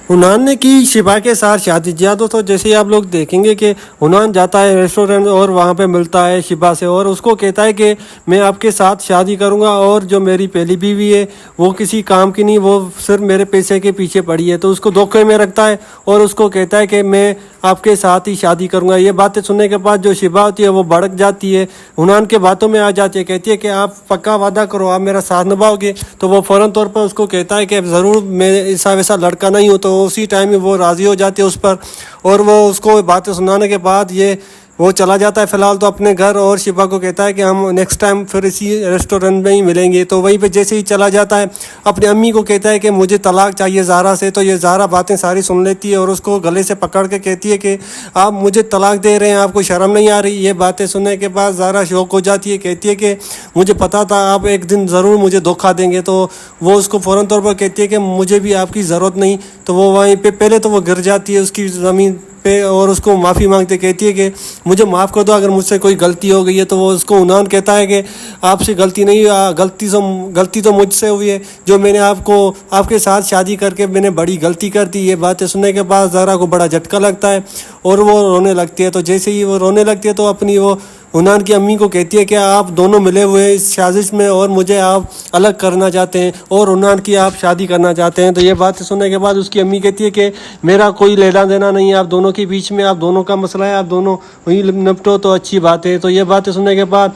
Annan نے کی شبا کے ساتھ شادی. جی ہاں دوستو، جیسے ہی آپ لوگ دیکھیں گے کہ عنان جاتا ہے ریسٹورینٹ اور وہاں پہ ملتا ہے شبا سے اور اس کو کہتا ہے کہ میں آپ کے ساتھ شادی کروں گا اور جو میری پہلی بیوی ہے وہ کسی کام کی نہیں، وہ صرف میرے پیسے کے پیچھے پڑی ہے. تو اس کو دھوکے میں رکھتا ہے اور اس کو کہتا ہے کہ میں آپ کے ساتھ ہی شادی کروں گا. یہ باتیں سننے کے بعد جو شبا ہوتی ہے وہ بھڑک جاتی ہے، عنان کے باتوں میں آ جاتی ہے، کہتی ہے کہ آپ پکا وعدہ کرو، آپ میرا ساتھ نبھاؤ گے. تو وہ فوراً طور پر اس کو کہتا ہے کہ ضرور میں ایسا ویسا لڑکا نہیں ہوں. تو اسی ٹائم میں وہ راضی ہو جاتی ہے اس پر اور وہ اس کو باتیں سنانے کے بعد وہ چلا جاتا ہے فی الحال تو اپنے گھر، اور شبا کو کہتا ہے کہ ہم نیکسٹ ٹائم پھر اسی ریسٹورینٹ میں ہی ملیں گے. تو وہیں پہ جیسے ہی چلا جاتا ہے اپنی امی کو کہتا ہے کہ مجھے طلاق چاہیے زہرا سے. تو یہ زہرا باتیں ساری سن لیتی ہے اور اس کو گلے سے پکڑ کے کہتی ہے کہ آپ مجھے طلاق دے رہے ہیں، آپ کو شرم نہیں آ رہی. یہ باتیں سننے کے بعد زہرا شوق ہو جاتی ہے، کہتی ہے کہ مجھے پتا تھا آپ ایک دن ضرور مجھے دھوکہ دیں گے. تو وہ اس کو فوراً طور پر کہتی ہے کہ مجھے بھی آپ کی ضرورت نہیں. تو وہ وہیں پہ پہلے تو وہ گر جاتی ہے اس کی زمین پہ اور اس کو معافی مانگتے کہتی ہے کہ مجھے معاف کر دو اگر مجھ سے کوئی غلطی ہو گئی ہے. تو وہ اس کو عنان کہتا ہے کہ آپ سے غلطی نہیں، غلطی تو مجھ سے ہوئی ہے، جو میں نے آپ کے ساتھ شادی کر کے میں نے بڑی غلطی کر دی. یہ باتیں سننے کے بعد زہرا کو بڑا جھٹکا لگتا ہے اور وہ رونے لگتی ہے. تو جیسے ہی وہ رونے لگتی ہے تو اپنی وہ عنان کی امی کو کہتی ہے کہ آپ دونوں ملے ہوئے ہیں اس سازش میں اور مجھے آپ الگ کرنا چاہتے ہیں اور عنان کی آپ شادی کرنا چاہتے ہیں. تو یہ باتیں سننے کے بعد اس کی امی کہتی ہے کہ میرا کوئی لینا دینا نہیں ہے آپ دونوں کے بیچ میں، آپ دونوں کا مسئلہ ہے، آپ دونوں وہیں نپٹو تو اچھی بات ہے. تو یہ باتیں سننے کے بعد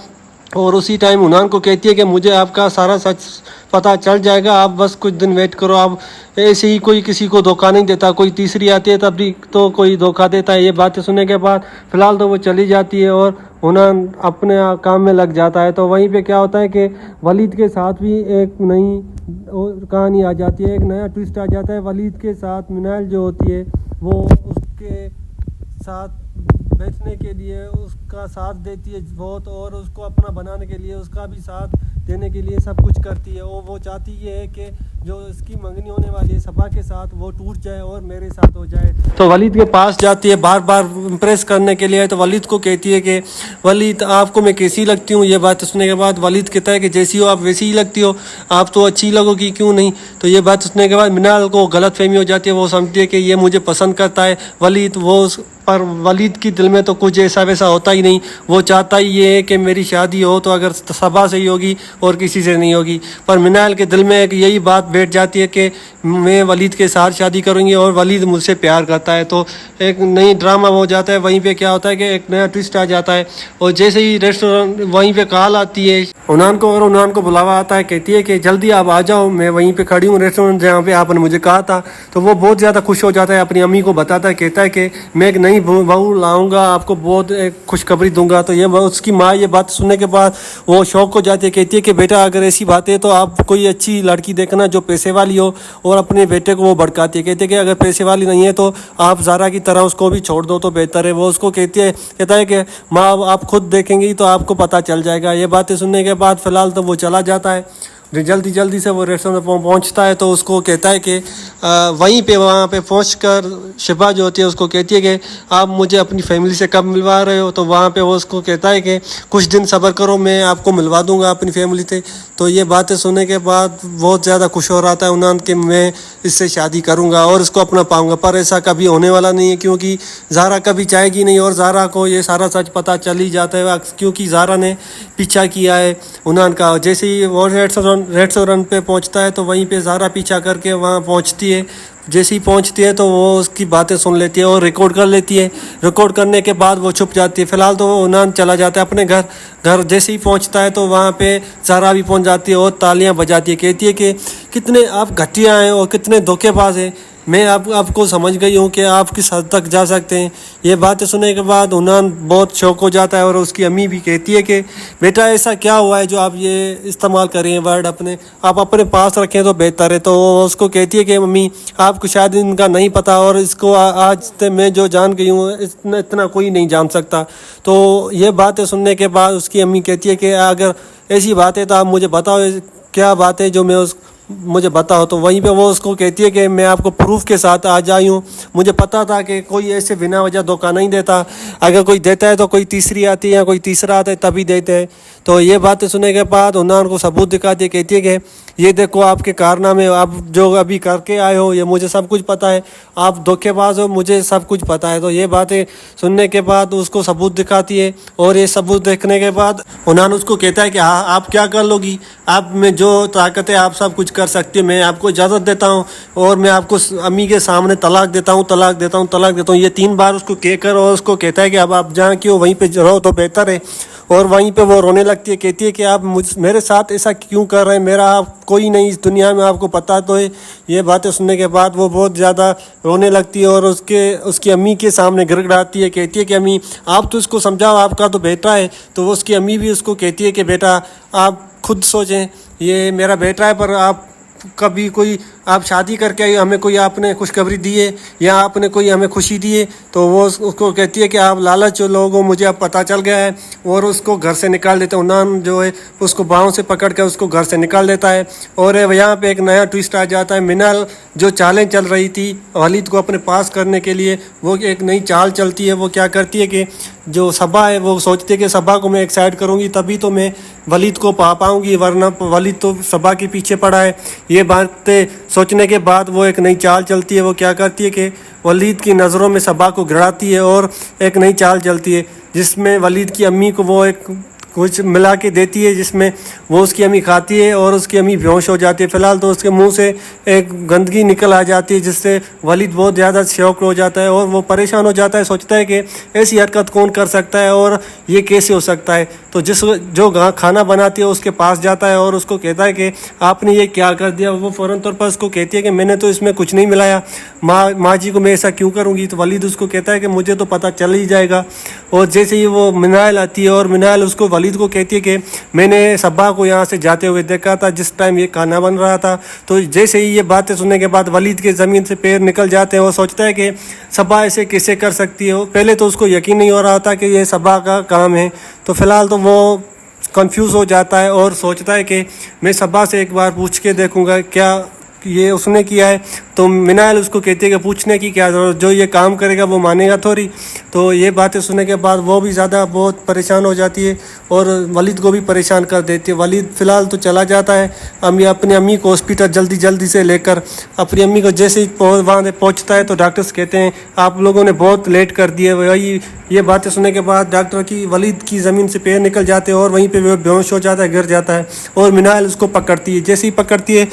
اور اسی ٹائم عنان کو کہتی ہے کہ مجھے آپ کا سارا سچ پتہ چل جائے گا، آپ بس کچھ دن ویٹ کرو. آپ ایسے ہی کوئی کسی کو دھوکہ نہیں دیتا، کوئی تیسری آتی ہے تب بھی تو کوئی دھوکہ دیتا ہے. یہ باتیں سننے کے بعد فی الحال تو وہ چلی جاتی ہے اور عنان اپنے کام میں لگ جاتا ہے. تو وہیں پہ کیا ہوتا ہے کہ ولید کے ساتھ بھی ایک نئی کہانی آ جاتی ہے، ایک نیا ٹویسٹ آ جاتا ہے. ولید کے ساتھ منال جو ہوتی ہے وہ اس کے ساتھ بیٹھنے کے لیے اس کا ساتھ دیتی ہے بہت، اور اس کو اپنا بنانے کے لیے اس کا بھی ساتھ دینے کے لیے سب کچھ کرتی ہے. اور وہ چاہتی یہ ہے کہ جو اس کی منگنی ہونے والی ہے صبا کے ساتھ وہ ٹوٹ جائے اور میرے ساتھ ہو جائے. تو ولید کے پاس جاتی ہے بار بار امپریس کرنے کے لیے. تو ولید کو کہتی ہے کہ ولید آپ کو میں کیسی لگتی ہوں. یہ بات سننے کے بعد ولید کہتا ہے کہ جیسی ہو آپ ویسی ہی لگتی ہو، آپ تو اچھی لگو گی کیوں نہیں. تو یہ بات سننے کے بعد منال کو غلط فہمی ہو جاتی ہے، وہ سمجھتی ہے کہ یہ مجھے پسند کرتا ہے ولید. پر ولید کی دل میں تو کچھ ایسا ویسا ہوتا ہی نہیں، وہ چاہتا ہی یہ ہے کہ میری شادی ہو تو اگر صبا سے ہی ہوگی اور کسی سے نہیں ہوگی. پر منال کے دل میں ایک یہی بات بیٹھ جاتی ہے کہ میں ولید کے ساتھ شادی کروں گی اور ولید مجھ سے پیار کرتا ہے. تو ایک نئی ڈرامہ ہو جاتا ہے. وہیں پہ کیا ہوتا ہے کہ ایک نیا ٹویسٹ آ جاتا ہے اور جیسے ہی ریسٹورینٹ وہیں پہ کال آتی ہے عنان کو اور عنان کو بلاوا آتا ہے، کہتی ہے کہ جلدی آپ آ جاؤ، میں وہیں پہ کھڑی ہوں ریسٹورینٹ جہاں پہ آپ نے مجھے کہا تھا. تو وہ بہت زیادہ خوش ہو جاتا ہے، اپنی امی کو بتاتا ہے، کہتا ہے کہ میں ایک نئی بہو لاؤں گا، آپ کو بہت ایک خوشخبری دوں گا. تو یہ اس کی ماں یہ بات سننے کے بعد وہ شوق ہو جاتی ہے، کہتی ہے کہ بیٹا اگر ایسی بات ہے تو آپ کوئی اچھی لڑکی دیکھنا جو پیسے والی ہو. اور اپنے بیٹے کو وہ بھڑکاتی ہے، کہتی ہے کہ اگر پیسے والی نہیں ہے تو آپ زہرا کی طرح اس کو بھی چھوڑ دو تو بہتر ہے. وہ اس کو کہتا ہے کہ ماں آپ خود دیکھیں گی تو آپ کو پتہ چل جائے گا. یہ باتیں سننے کے بعد فی الحال تو وہ چلا جاتا ہے. جلدی سے وہ ریسٹورینٹ پہنچتا ہے تو اس کو کہتا ہے کہ وہاں پہ پہنچ کر شبا جو ہوتی ہے اس کو کہتی ہے کہ آپ مجھے اپنی فیملی سے کب ملوا رہے ہو. تو وہاں پہ وہ اس کو کہتا ہے کہ کچھ دن صبر کرو، میں آپ کو ملوا دوں گا اپنی فیملی سے. تو یہ باتیں سننے کے بعد بہت زیادہ خوش ہو رہا تھا عنان کہ میں اس سے شادی کروں گا اور اس کو اپنا پاؤں گا. پر ایسا کبھی ہونے والا نہیں ہے کیونکہ زہرا کبھی چاہے گی نہیں اور زہرا کو یہ سارا سچ پتہ چل ہی جاتا ہے کیونکہ زہرا نے پیچھا کیا ہے عنان کا. جیسے ہی وہ ریسٹورینٹ پہ پہنچتا ہے تو وہیں پہ زہرا پیچھا کر کے وہاں پہنچتی ہے. جیسے ہی پہنچتی ہے تو وہ اس کی باتیں سن لیتی ہے اور ریکارڈ کر لیتی ہے. ریکارڈ کرنے کے بعد وہ چھپ جاتی ہے. فی الحال تو وہ عنان چلا جاتا ہے اپنے گھر. جیسے ہی پہنچتا ہے تو وہاں پہ زہرا بھی پہنچ جاتی ہے اور تالیاں بجاتی ہے، کہتی ہے کہ کتنے آپ گھٹیا ہیں اور کتنے دھوکے باز ہیں، میں آپ کو سمجھ گئی ہوں کہ آپ کس حد تک جا سکتے ہیں. یہ باتیں سننے کے بعد عنان بہت شوق ہو جاتا ہے اور اس کی امی بھی کہتی ہے کہ بیٹا ایسا کیا ہوا ہے جو آپ یہ استعمال کر رہے ہیں ورڈ آپ اپنے پاس رکھیں تو بہتر ہے. تو وہ اس کو کہتی ہے کہ ممی آپ کو شاید ان کا نہیں پتہ اور اس کو آج میں جو جان گئی ہوں اتنا کوئی نہیں جان سکتا. تو یہ باتیں سننے کے بعد اس کی امی کہتی ہے کہ اگر ایسی بات ہے تو آپ مجھے بتاؤ کیا بات ہے جو میں मुझे बताओ। तो वहीं पे वो उसको कहती है कि मैं आपको प्रूफ के साथ आज आई हूँ, मुझे पता था कि कोई ऐसे बिना वजह धोखा नहीं देता, अगर कोई देता है तो कोई तीसरी आती है या कोई तीसरा आता है तभी देते हैं। तो ये बातें सुनने के बाद उन्होंने को सबूत दिखाती है, कहती है कि ये देखो आपके कारनामे, आप जो अभी करके आए हो ये मुझे सब कुछ पता है, आप धोखेबाज हो, मुझे सब कुछ पता है। तो ये बातें सुनने के बाद उसको सबूत दिखाती है, और ये सबूत देखने के बाद उन्होंने उसको कहता है कि हाँ आप क्या कर लोगी, आप में जो ताकत है आप सब कुछ कर सकती है, मैं आपको इजाज़त देता हूँ और मैं आपको अम्मी के सामने तलाक देता हूँ, तलाक देता हूँ, तलाक देता हूँ। ये 3 बार उसको कहकर और उसको कहता है कि अब आप जहाँ की हो वहीं पे रहो तो बेहतर है। और वहीं पे वो रोने लगती है, कहती है कि आप मेरे साथ ऐसा क्यों कर रहे हैं, मेरा आप कोई नहीं इस दुनिया में, आपको पता तो है। ये बातें सुनने के बाद वो बहुत ज़्यादा रोने लगती है और उसकी अम्मी के सामने गिड़गिड़ाती है, कहती है कि अम्मी आप तो इसको समझाओ, आपका तो बेटा है। तो वो उसकी अम्मी भी उसको कहती है कि बेटा आप खुद सोचें, ये मेरा बेटा है, पर आप कभी कोई आप शादी करके आई, हमें कोई आपने खुशखबरी दी है या आपने कोई हमें खुशी दी है। तो वो उसको कहती है कि आप लालच लोगों, मुझे अब पता चल गया है, और उसको घर से निकाल देते हैं। उन्होंने जो है उसको बाहों से पकड़ कर उसको घर से निकाल देता है। और यहाँ पे एक नया ट्विस्ट आ जाता है, मिनाल जो चालें चल रही थी वलीद को अपने पास करने के लिए, वो एक नई चाल चलती है। वो क्या करती है कि जो सबा है वो सोचती है कि सबा को मैं एक साइड करूँगी तभी तो मैं वलीद को पा पाऊँगी, वरना वलीद तो सबा के पीछे पड़ा है। ये बातें सोचने के बाद वो एक नई चाल चलती है। वो क्या करती है कि वलीद की नज़रों में सबा को गिराती है और एक नई चाल चलती है जिसमें वलीद की अम्मी को वो एक कुछ मिला के देती है, जिसमें वो उसकी अम्मी खाती है और उसकी अम्मी बेहोश हो जाती है। फ़िलहाल तो उसके मुंह से एक गंदगी निकल आ जाती है, जिससे वलीद बहुत ज़्यादा शौक हो जाता है और वो परेशान हो जाता है, सोचता है कि ऐसी हरकत कौन कर सकता है और ये कैसे हो सकता है। तो जो खाना बनाती है उसके पास जाता है और उसको कहता है कि आपने ये क्या कर दिया। वो फ़ौरन तौर पर उसको कहती है कि मैंने तो इसमें कुछ नहीं मिलाया, माँ जी को मैं ऐसा क्यों करूँगी। तो वलीद उसको कहता है कि मुझे तो पता चल ही जाएगा। और जैसे ही वो मिनाल आती है और मिनाल उसको वलीद को कहती है कि मैंने सबा को यहाँ से जाते हुए देखा था जिस टाइम ये खाना बन रहा था। तो जैसे ही ये बातें सुनने के बाद वलीद के ज़मीन से पैर निकल जाते हैं। वो सोचता है कि सबा ऐसे कैसे कर सकती है। पहले तो उसको यकीन नहीं हो रहा था कि ये सबा का काम है। तो फ़िलहाल तो वो कंफ्यूज हो जाता है और सोचता है कि मैं सबा से एक बार पूछ के देखूँगा क्या ये उसने किया है। तो मिनाल उसको कहती है कि पूछने की क्या ज़रूरत, जो ये काम करेगा वो मानेगा थोड़ी। तो ये बातें सुनने के बाद वो भी ज़्यादा बहुत परेशान हो जाती है और वलीद को भी परेशान कर देती है। वलीद फ़िलहाल तो चला जाता है अपनी अम्मी को हॉस्पिटल जल्दी से लेकर। अपनी अम्मी को जैसे ही वहाँ से पहुँचता है तो डॉक्टर्स कहते हैं आप लोगों ने बहुत लेट कर दिया। वही ये बातें सुनने के बाद डॉक्टर की वलीद की ज़मीन से पैर निकल जाते हैं और वहीं पर बेहोश हो जाता है, गिर जाता है। और मिनाल उसको पकड़ती है, जैसे ही पकड़ती है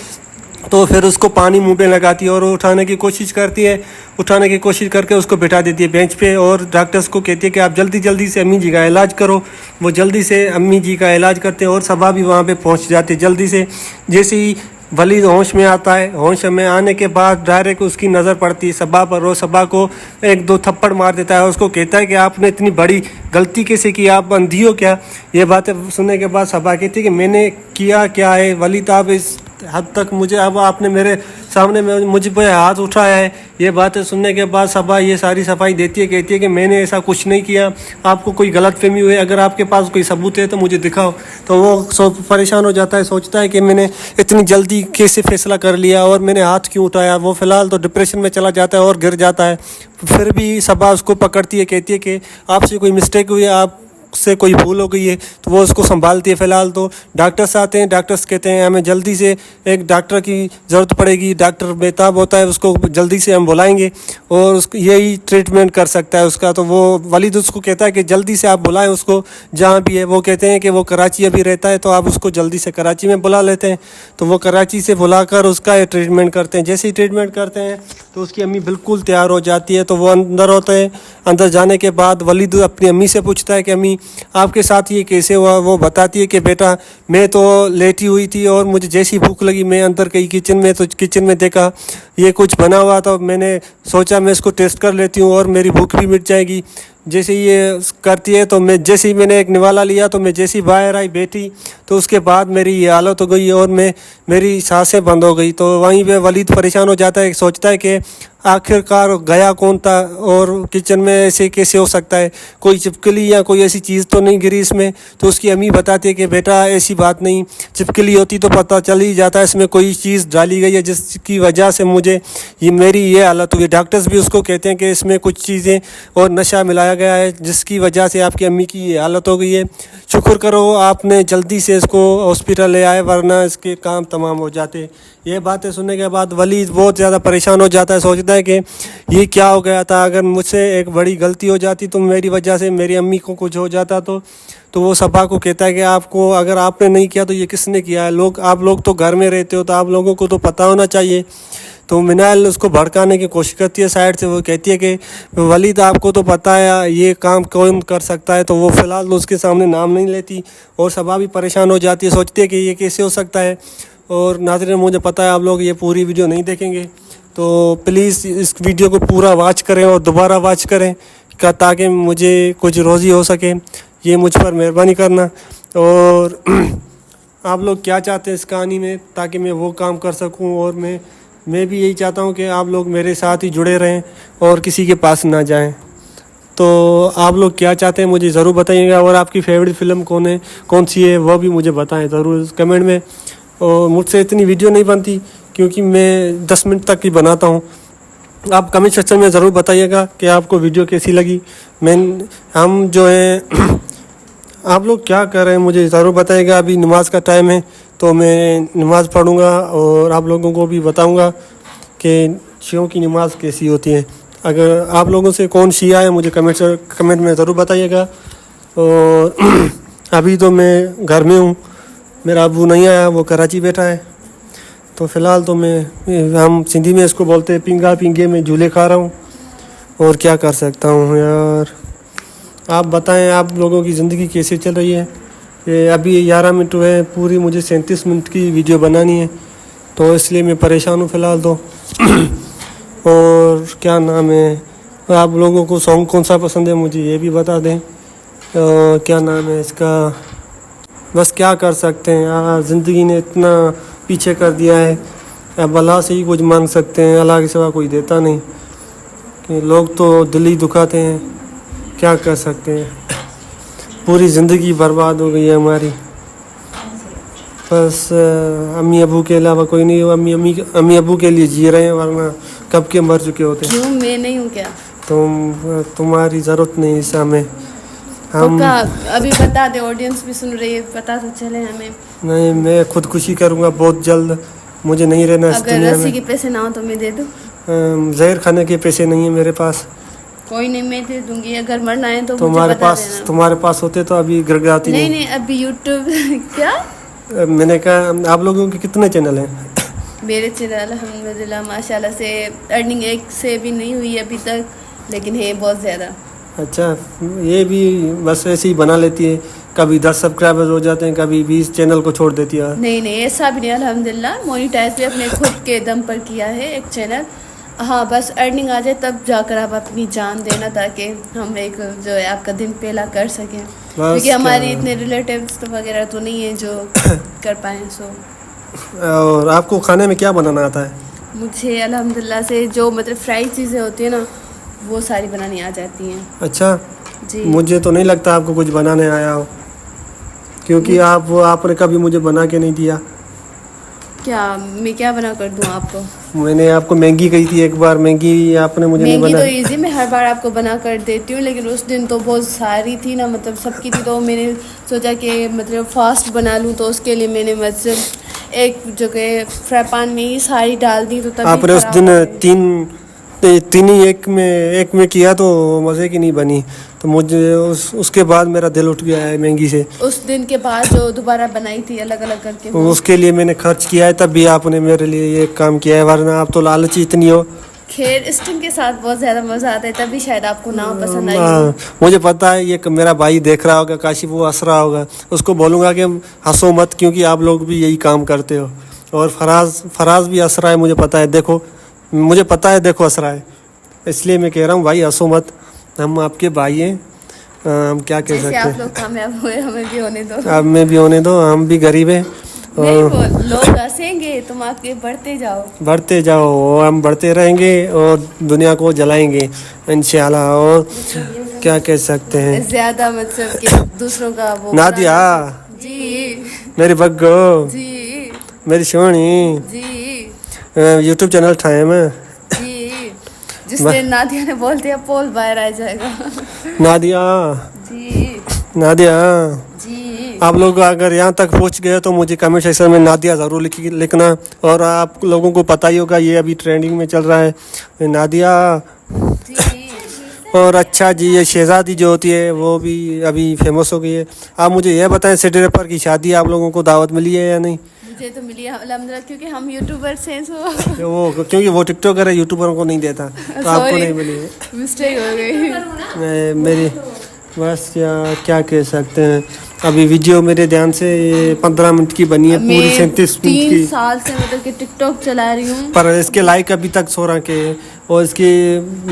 तो फिर उसको पानी मुंह पे लगाती है और उठाने की कोशिश करती है। उठाने की कोशिश करके उसको बिठा देती है बेंच पे और डॉक्टर्स को कहती है कि आप जल्दी से अम्मी जी का इलाज करो। वो जल्दी से अम्मी जी का इलाज करते हैं और सबा भी वहाँ पे पहुँच जाती है जल्दी से। जैसे ही वलीद होश में आता है, होश में आने के बाद डायरेक्ट उसकी नज़र पड़ती है सबा पर और सबा को 1-2 थप्पड़ मार देता है। उसको कहता है कि आपने इतनी बड़ी गलती कैसे की, आप अंधी हो क्या। ये बातें सुनने के बाद सबा कहती है कि मैंने किया क्या है वलीद, आप इस हद तक मुझे, अब आपने मेरे सामने में मुझ पर हाथ उठाया है। ये बातें सुनने के बाद सबा ये सारी सफाई देती है, कहती है कि मैंने ऐसा कुछ नहीं किया, आपको कोई गलतफहमी हुई, अगर आपके पास कोई सबूत है तो मुझे दिखाओ। तो वो परेशान हो जाता है, सोचता है कि मैंने इतनी जल्दी कैसे फैसला कर लिया और मैंने हाथ क्यों उठाया। वो फ़िलहाल तो डिप्रेशन में चला जाता है और गिर जाता है। फिर भी सबा उसको पकड़ती है, कहती है कि आपसे कोई मिस्टेक हुई है, आप से कोई भूल हो गई है। तो वो उसको संभालती है। फ़िलहाल तो डॉक्टर्स आते हैं, डॉक्टर्स कहते हैं हमें जल्दी से एक डॉक्टर की ज़रूरत पड़ेगी, डॉक्टर बेताब होता है, उसको जल्दी से हम बुलाएंगे और उसको यही ट्रीटमेंट कर सकता है उसका। तो वो वलीद उसको कहता है कि जल्दी से आप बुलाएं उसको जहाँ भी है। वो कहते हैं कि वो कराची अभी रहता है तो आप उसको जल्दी से कराची में बुला लेते हैं। तो वो कराची से बुलाकर उसका ट्रीटमेंट करते हैं। जैसे ही ट्रीटमेंट करते हैं तो उसकी अम्मी बिल्कुल तैयार हो जाती है। तो वो अंदर होते हैं। अंदर जाने के बाद वलीद अपनी अम्मी से पूछता है कि अम्मी आपके साथ ये कैसे हुआ। वो बताती है कि बेटा मैं तो लेटी हुई थी और मुझे जैसी भूख लगी मैं अंदर गई किचन में, तो किचन में देखा ये कुछ बना हुआ था, मैंने सोचा मैं इसको टेस्ट कर लेती हूँ और मेरी भूख भी मिट जाएगी। जैसे ये करती है तो मैं जैसे ही मैंने एक निवाला लिया तो मैं जैसी बाहर आई बैठी तो उसके बाद मेरी ये हालत हो गई और मेरी सांसें बंद हो गई। तो वहीं पे वलीद परेशान हो जाता है, सोचता है कि आखिरकार गया कौन था और किचन में ऐसे कैसे हो सकता है, कोई छिपकली या कोई ऐसी चीज़ तो नहीं गिरी इसमें। तो उसकी अम्मी बताती है कि बेटा ऐसी बात नहीं, छिपकली होती तो पता चल ही जाता है इसमें कोई चीज़ डाली गई है जिसकी वजह से मुझे मेरी ये हालत हुई। डॉक्टर्स भी उसको कहते हैं कि इसमें कुछ चीज़ें और नशा मिलाया गया है जिसकी वजह से आपकी अम्मी की ये हालत हो गई है। शुक्र करो आपने जल्दी से इसको हॉस्पिटल ले आए, वरना इसके काम तमाम हो जाते। ये बातें सुनने के बाद वली बहुत ज़्यादा परेशान हो जाता है, सोचता है कि ये क्या हो गया था, अगर मुझसे एक बड़ी गलती हो जाती तो मेरी वजह से मेरी अम्मी को कुछ हो जाता तो वो सफ़ा को कहता है कि आपको, अगर आपने नहीं किया तो ये किसने किया है, आप लोग तो घर में रहते हो तो आप लोगों को तो पता होना चाहिए। तो मिनाल उसको भड़काने की कोशिश करती है साइड से, वो कहती है कि वलीद आपको तो पता है ये काम कौन कर सकता है। तो वो फ़िलहाल उसके सामने नाम नहीं लेती और सभा भी परेशान हो जाती है, सोचती है कि ये कैसे हो सकता है। और नाज़रीन, मुझे पता है आप लोग ये पूरी वीडियो नहीं देखेंगे, तो प्लीज़ इस वीडियो को पूरा वॉच करें और दोबारा वॉच करें ताकि मुझे कुछ रोज़ी हो सके। ये मुझ पर मेहरबानी करना। और आप लोग क्या चाहते हैं इस कहानी में, ताकि मैं वो काम कर सकूं। और मैं भी यही चाहता हूं कि आप लोग मेरे साथ ही जुड़े रहें और किसी के पास ना जाएं। तो आप लोग क्या चाहते हैं मुझे ज़रूर बताइएगा, और आपकी फेवरेट फ़िल्म कौन सी है वो भी मुझे बताएं ज़रूर कमेंट में। और मुझसे इतनी वीडियो नहीं बनती क्योंकि मैं 10 मिनट तक ही बनाता हूँ। आप कमेंट सेक्शन में ज़रूर बताइएगा कि आपको वीडियो कैसी लगी। हम जो है आप लोग क्या कर रहे हैं मुझे ज़रूर बताइएगा। अभी नमाज का टाइम है तो मैं नमाज़ पढ़ूँगा और आप लोगों को भी बताऊँगा कि शियों की नमाज़ कैसी होती है। अगर आप लोगों से कौन शिया है मुझे कमेंट में ज़रूर बताइएगा। और अभी तो मैं घर में हूँ, मेरा अबू नहीं आया, वो कराची बैठा है। तो फ़िलहाल तो हम सिंधी में इसको बोलते हैं पिंगा पिंगे में झूले खा रहा हूँ। और क्या कर सकता हूँ यार, आप बताएं आप लोगों की ज़िंदगी कैसे चल रही है। ये अभी 11 मिनट हुए, पूरी मुझे 37 मिनट की वीडियो बनानी है, तो इसलिए मैं परेशान हूँ फ़िलहाल तो। और क्या नाम है, आप लोगों को सॉन्ग कौन सा पसंद है मुझे ये भी बता दें। क्या नाम है इसका, बस क्या कर सकते हैं यार, ज़िंदगी ने इतना पीछे कर दिया है। अब अल्लाह से ही कुछ मांग सकते हैं, अल्लाह के सिवा कोई देता नहीं। कि लोग तो दिल ही दुखाते हैं, क्या कर सकते हैं। पूरी ज़िंदगी बर्बाद हो गई है हमारी। बस अम्मी अबू के अलावा कोई नहीं, अम्मी अबू के लिए जी रहे हैं, वरना कब के मर चुके होते हैं। क्यों, मैं नहीं हूँ क्या? तुम्हारी ज़रूरत नहीं इस हमें। हम अभी बता दे, ऑडियंस भी सुन रही है, पता तो चले हमें। नहीं, मैं खुदकुशी करूँगा बहुत जल्द, मुझे नहीं रहना इस दुनिया में। अगर रस्सी के पैसे ना हो तो मैं दे दूँ? जहर खाने के पैसे नहीं है मेरे पास। कोई नहीं, मैं दे दूंगी। अगर मरना है तो तुम्हारे पास होते तो अभी गिड़गिड़ाती नहीं। नहीं, अभी यूट्यूब क्या मैंने कहा आप लोगों के कितने चैनल हैं? मेरे चैनल अल्हम्दुलिल्लाह माशाल्लाह से अर्निंग एक से भी नहीं हुई अभी तक, लेकिन है बहुत ज़्यादा। अच्छा, ये भी बस ऐसे ही बना लेती है, कभी 10 सब्सक्राइबर्स हो जाते हैं, कभी 20 चैनल को छोड़ देती है। नहीं, ऐसा भी नहीं, अल्हम्दुलिल्लाह मोनेटाइज भी अपने खुद के दम पर किया है एक चैनल। हाँ, बस अर्निंग आ जाए तब जाकर आप अपनी जान देना, ताकि हम एक जो है आपका दिन पहला कर सकें, क्योंकि हमारे इतने रिलेटिव्स तो वगैरह तो नहीं है जो कर पाएँ। सो और आपको खाने में क्या बनाना आता है? मुझे अल्हम्दुलिल्लाह से जो मतलब फ्राई चीज़ें होती हैं ना, वो सारी बनानी आ जाती हैं। अच्छा जी, मुझे तो नहीं लगता आपको कुछ बनाने आया हो, क्योंकि आपने कभी मुझे बना के नहीं दिया। क्या मैं क्या बना कर दूं आपको? मैंने आपको मैगी कही थी एक बार, मैगी आपने मुझे नहीं बनाई। मैगी तो इजी, मैं हर बार आपको बना कर देती हूँ, लेकिन उस दिन तो बहुत सारी थी ना, मतलब सबकी थी, तो मैंने सोचा कि मतलब फास्ट बना लूँ, तो उसके लिए मैंने मतलब एक जगह फ्राई पैन में ही सारी डाल दी। तो तभी आपने उस दिन तीन ही एक में किया तो मज़े की नहीं बनी, तो मुझे उसके बाद मेरा दिल उठ गया है मैगी से। उस दिन के बाद जो दोबारा बनाई थी अलग अलग करके, उसके लिए मैंने खर्च किया है, तब भी आपने मेरे लिए ये काम किया है, वरना आप तो लालची इतनी हो। खैर, इस टीम के साथ बहुत ज़्यादा मज़ा आता है, तभी शायद आपको ना पसंद आई। मुझे पता है ये मेरा भाई देख रहा होगा, काशिफ, वो हंस रहा होगा, उसको बोलूँगा कि हंसो मत, क्योंकि आप लोग भी यही काम करते हो। और फराज भी हंस रहा है, मुझे पता है, देखो हंस रहा है, इसलिए मैं कह रहा हूँ भाई हंसो मत, हम आपके भाई हैं। हम क्या कह सकते हैं, आप लोग कामयाब हुए, हमें भी होने दो। अब में भी होने दो, हम भी गरीब हैं नहीं वो लोग हंसेंगे, तुम आगे बढ़ते जाओ और हम बढ़ते रहेंगे और दुनिया को जलाएंगे इंशाल्लाह। और क्या कह सकते हैं, ज्यादा मतलब कि दूसरों का वो नादिया जी मेरी बग्गो, जी मेरी सोनी, जी यूट्यूब चैनल ठाए मैं जी। जिस दिन नादिया ने बोल दिया पोल बाहर आ जाएगा। नादिया, जी नादिया, जी आप लोग अगर यहाँ तक पहुँच गए तो मुझे कमेंट सेक्शन में नादिया ज़रूर लिखना। और आप लोगों को पता ही होगा ये अभी ट्रेंडिंग में चल रहा है नादिया। जी। और अच्छा जी, ये शहजादी जो होती है वो भी अभी फेमस हो गई है। आप मुझे ये बताएं, सिटी रैपर की शादी आप लोगों को दावत मिली है या नहीं? मुझे तो मिली है अल्हम्दुलिल्लाह, क्योंकि हम यूट्यूबर्स हैं सो वो क्योंकि वो टिकटॉकर है, यूट्यूबरों को नहीं देता, तो आपको नहीं मिली है। मिस्टेक हो गई मेरी बस क्या कह सकते हैं, अभी वीडियो मेरे ध्यान से 15 मिनट की बनी है, पूरी 37 मिनट 3 की। साल से मतलब कि टिकटॉक चला रही हूँ, पर इसके लाइक अभी तक 16 के हैं और इसकी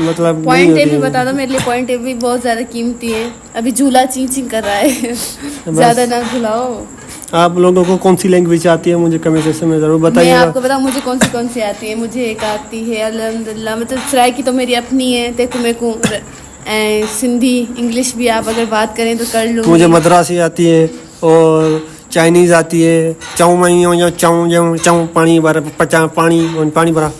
मतलब पॉइंट ए भी बता दो, मेरे लिए पॉइंट ए भी बहुत ज़्यादा कीमती है। अभी झूला चीं चीं कर रहा है ज़्यादा ना झुलाओ। आप लोगों को कौन सी लैंग्वेज आती है मुझे कमेंट सेक्शन में ज़रूर मैं बताइएगा। आपको बताऊँ मुझे कौन सी आती है। मुझे एक आती है अल्हम्दुलिल्लाह, मतलब सराइकी तो मेरी अपनी है, देखो मेरे को सिंधी इंग्लिश भी आप अगर बात करें तो कर लूँगी। मुझे मद्रासी आती है और चाइनीज़ आती है, चाऊ मई या चाऊ चाऊ पानी भरा पचा पानी भरा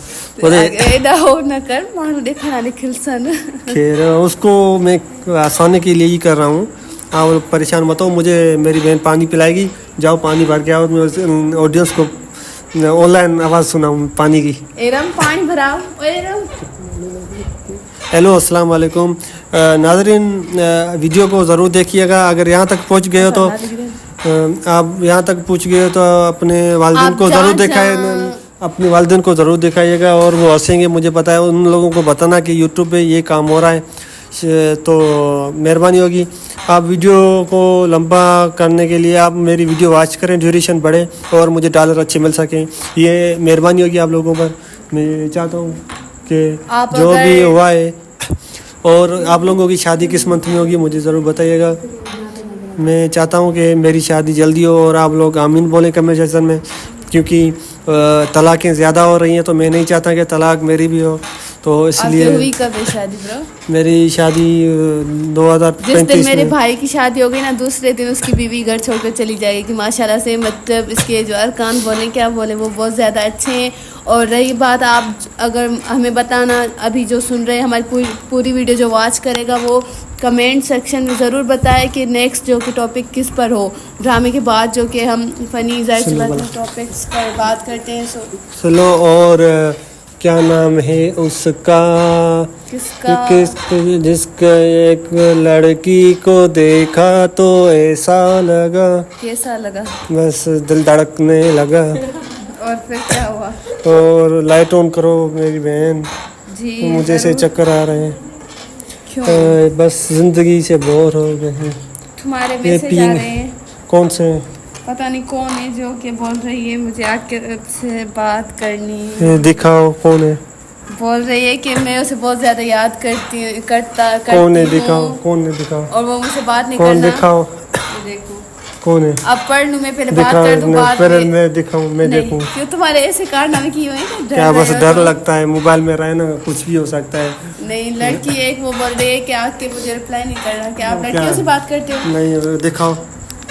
एडा हो न कर मानू देखना निखिल सन। खैर उसको मैं आसानी के लिए ही कर रहा हूँ, आप परेशान मत हो। मुझे मेरी बहन पानी पिलाएगी, जाओ पानी भर के आओ। मैं ऑडियंस को ऑनलाइन आवाज़ सुनाऊँ पानी की। एरम पानी भराओ एरम। हेलो अस्सलाम वालेकुम नाज़रीन, वीडियो को ज़रूर देखिएगा। अगर यहाँ तक पहुँच गए हो तो आप यहाँ तक पहुँच गए हो तो अपने वालिदैन को ज़रूर दिखाए, अपने वालिदैन को ज़रूर दिखाइएगा और वो हंसेंगे। मुझे पता है उन लोगों को बताना कि यूट्यूब पे ये काम हो रहा है, तो मेहरबानी होगी। आप वीडियो को लंबा करने के लिए आप मेरी वीडियो वॉच करें, ड्यूरेशन बढ़े और मुझे डॉलर अच्छे मिल सकें, ये मेहरबानी होगी आप लोगों पर। मैं चाहता हूँ कि जो भी हुआ है, और आप लोगों की शादी किस मंथ में होगी मुझे ज़रूर बताइएगा। मैं चाहता हूँ कि मेरी शादी जल्दी हो और आप लोग आमीन बोलें कमेंट सेक्शन में, क्योंकि तलाक़ें ज़्यादा हो रही हैं तो मैं नहीं चाहता कि तलाक मेरी भी हो, तो इसलिए। हुई कब है शादी ब्रो? मेरी शादी 2035 जिस दिन मेरे भाई की शादी हो गई ना, दूसरे दिन उसकी बीवी घर छोड़कर चली जाएगी कि माशाल्लाह से, मतलब इसके जो अरकान बोले क्या बोले वो बहुत ज़्यादा अच्छे हैं। और रही बात, आप अगर हमें बताना, अभी जो सुन रहे हैं हमारी पूरी वीडियो जो वॉच करेगा वो कमेंट सेक्शन में ज़रूर बताए कि नेक्स्ट जो कि टॉपिक किस पर हो। ड्रामे के बाद जो कि हम फ़नी टॉपिक्स पर बात करते हैं। चलो, और क्या नाम है उसका, जिसका एक लड़की को देखा तो ऐसा लगा, कैसा लगा? बस दिल धड़कने लगा। और फिर क्या हुआ? और लाइट ऑन करो मेरी बहन जी, तो मुझे से चक्कर आ रहे हैं। क्यों? बस जिंदगी से बोर हो गए हैं। तुम्हारे मैसेज आ रहे हैं। कौन से? पता नहीं कौन है जो कि बोल रही है मुझे आके से बात करनी है। दिखाओ कौन है। बोल रही है कि मैं उसे बहुत ज्यादा याद करती कौन है? दिखाओ कौन है, दिखाओ। और वो मुझसे बात नहीं कौन करना। दिखाओ, देखो कौन है? अब पढ़ लूं मैं, पहले बात कर दूं, बाद पहले में मैं दिखाऊं, मैं देखूं। क्यों तुम्हारे ऐसे कारनामे किए हुए हैं? क्या बस डर लगता है, मोबाइल में रहे ना कुछ भी हो सकता है। नहीं, लड़की एक वो बोल रही है कि आके मुझे रिप्लाई नहीं कर रहा। क्या आप लड़कियों से बात करते हो? नहीं, दिखाओ